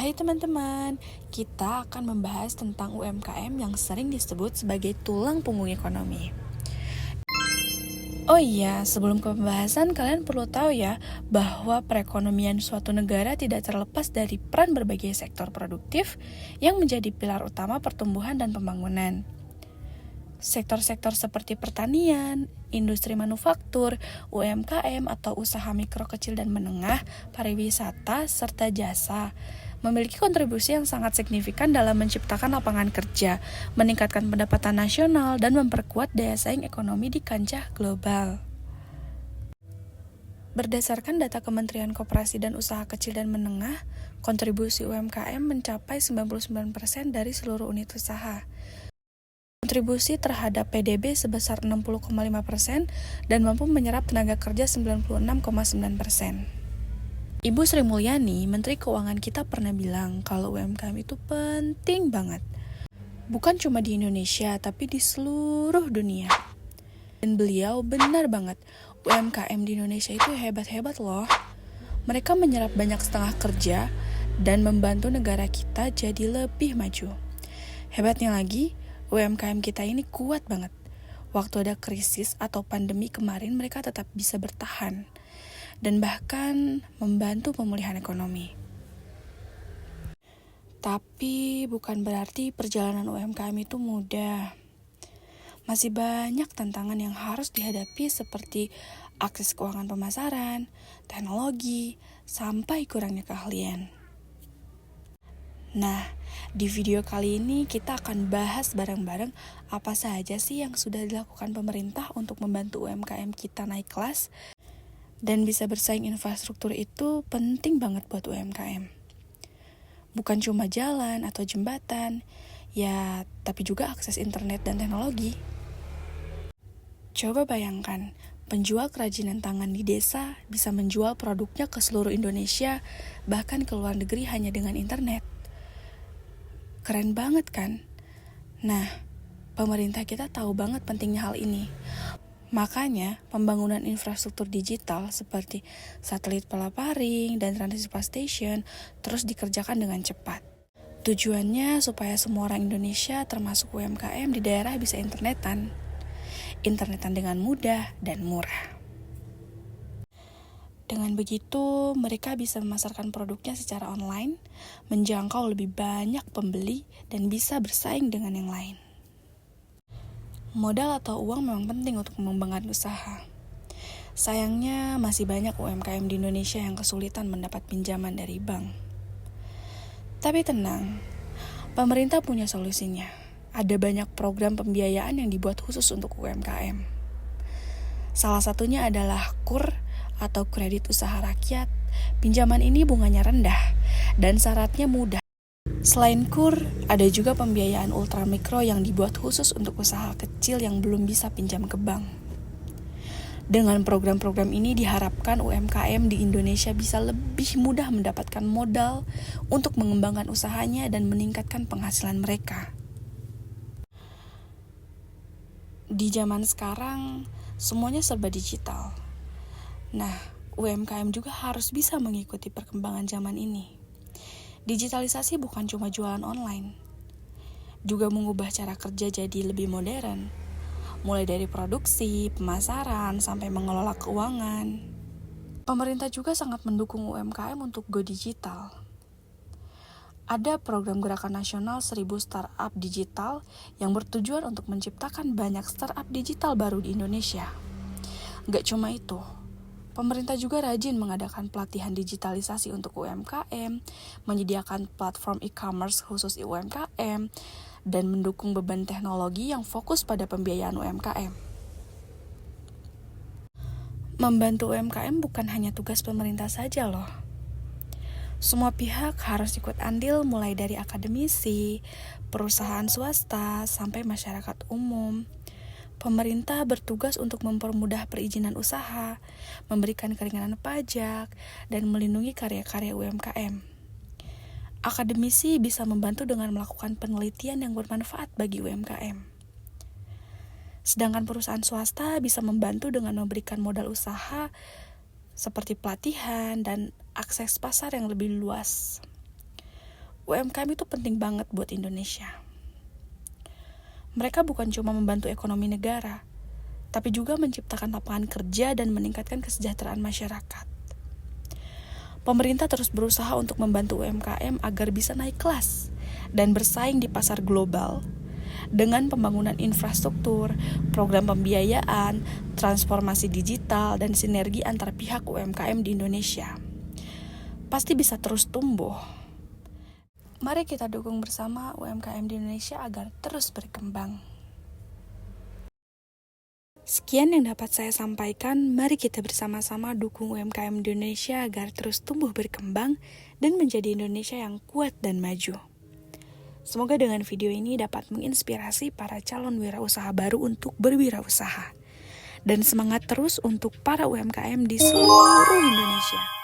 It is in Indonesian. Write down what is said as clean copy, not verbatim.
Hai teman-teman, kita akan membahas tentang UMKM yang sering disebut sebagai tulang punggung ekonomi. Oh iya, sebelum ke pembahasan, kalian perlu tahu ya bahwa perekonomian suatu negara tidak terlepas dari peran berbagai sektor produktif yang menjadi pilar utama pertumbuhan dan pembangunan. Sektor-sektor seperti pertanian, industri manufaktur, UMKM atau usaha mikro kecil dan menengah, pariwisata, serta jasa memiliki kontribusi yang sangat signifikan dalam menciptakan lapangan kerja, meningkatkan pendapatan nasional, dan memperkuat daya saing ekonomi di kancah global. Berdasarkan data Kementerian Koperasi dan Usaha Kecil dan Menengah, kontribusi UMKM mencapai 99% dari seluruh unit usaha. Kontribusi terhadap PDB sebesar 60,5% dan mampu menyerap tenaga kerja 96,9%. Ibu Sri Mulyani, Menteri Keuangan kita pernah bilang kalau UMKM itu penting banget. Bukan cuma di Indonesia, tapi di seluruh dunia. Dan beliau benar banget, UMKM di Indonesia itu hebat-hebat loh. Mereka menyerap banyak setengah kerja dan membantu negara kita jadi lebih maju. Hebatnya lagi, UMKM kita ini kuat banget. Waktu ada krisis atau pandemi kemarin, mereka tetap bisa bertahan dan bahkan membantu pemulihan ekonomi. Tapi bukan berarti perjalanan UMKM itu mudah. Masih banyak tantangan yang harus dihadapi seperti akses keuangan pemasaran, teknologi, sampai kurangnya keahlian. Nah, di video kali ini kita akan bahas bareng-bareng apa saja sih yang sudah dilakukan pemerintah untuk membantu UMKM kita naik kelas dan bisa bersaing. Infrastruktur itu penting banget buat UMKM. Bukan cuma jalan atau jembatan, ya tapi juga akses internet dan teknologi. Coba bayangkan, penjual kerajinan tangan di desa bisa menjual produknya ke seluruh Indonesia, bahkan ke luar negeri hanya dengan internet. Keren banget kan? Nah, pemerintah kita tahu banget pentingnya hal ini. Makanya, pembangunan infrastruktur digital seperti satelit pelaparing dan transfer station terus dikerjakan dengan cepat. Tujuannya supaya semua orang Indonesia termasuk UMKM di daerah bisa internetan dengan mudah dan murah. Dengan begitu, mereka bisa memasarkan produknya secara online, menjangkau lebih banyak pembeli, dan bisa bersaing dengan yang lain. Modal atau uang memang penting untuk mengembangkan usaha. Sayangnya, masih banyak UMKM di Indonesia yang kesulitan mendapat pinjaman dari bank. Tapi tenang, pemerintah punya solusinya. Ada banyak program pembiayaan yang dibuat khusus untuk UMKM. Salah satunya adalah KUR atau kredit usaha rakyat. Pinjaman ini bunganya rendah dan syaratnya mudah. Selain KUR, ada juga pembiayaan ultramikro yang dibuat khusus untuk usaha kecil yang belum bisa pinjam ke bank. Dengan program-program ini diharapkan UMKM di Indonesia bisa lebih mudah mendapatkan modal untuk mengembangkan usahanya dan meningkatkan penghasilan mereka. Di zaman sekarang, semuanya serba digital. Nah, UMKM juga harus bisa mengikuti perkembangan zaman ini. Digitalisasi bukan cuma jualan online, juga mengubah cara kerja jadi lebih modern, mulai dari produksi, pemasaran, sampai mengelola keuangan. Pemerintah juga sangat mendukung UMKM untuk go digital. Ada program gerakan nasional 1000 startup digital yang bertujuan untuk menciptakan banyak startup digital baru di Indonesia. Gak cuma itu, pemerintah juga rajin mengadakan pelatihan digitalisasi untuk UMKM, menyediakan platform e-commerce khusus UMKM, dan mendukung beban teknologi yang fokus pada pembiayaan UMKM. Membantu UMKM bukan hanya tugas pemerintah saja loh. Semua pihak harus ikut andil, mulai dari akademisi, perusahaan swasta, sampai masyarakat umum. Pemerintah bertugas untuk mempermudah perizinan usaha, memberikan keringanan pajak, dan melindungi karya-karya UMKM. Akademisi bisa membantu dengan melakukan penelitian yang bermanfaat bagi UMKM. Sedangkan perusahaan swasta bisa membantu dengan memberikan modal usaha seperti pelatihan dan akses pasar yang lebih luas. UMKM itu penting banget buat Indonesia. Mereka bukan cuma membantu ekonomi negara, tapi juga menciptakan lapangan kerja dan meningkatkan kesejahteraan masyarakat. Pemerintah terus berusaha untuk membantu UMKM agar bisa naik kelas dan bersaing di pasar global dengan pembangunan infrastruktur, program pembiayaan, transformasi digital, dan sinergi antar pihak UMKM di Indonesia. Pasti bisa terus tumbuh. Mari kita dukung bersama UMKM di Indonesia agar terus berkembang. Sekian yang dapat saya sampaikan, mari kita bersama-sama dukung UMKM di Indonesia agar terus tumbuh berkembang dan menjadi Indonesia yang kuat dan maju. Semoga dengan video ini dapat menginspirasi para calon wirausaha baru untuk berwirausaha. Dan semangat terus untuk para UMKM di seluruh Indonesia.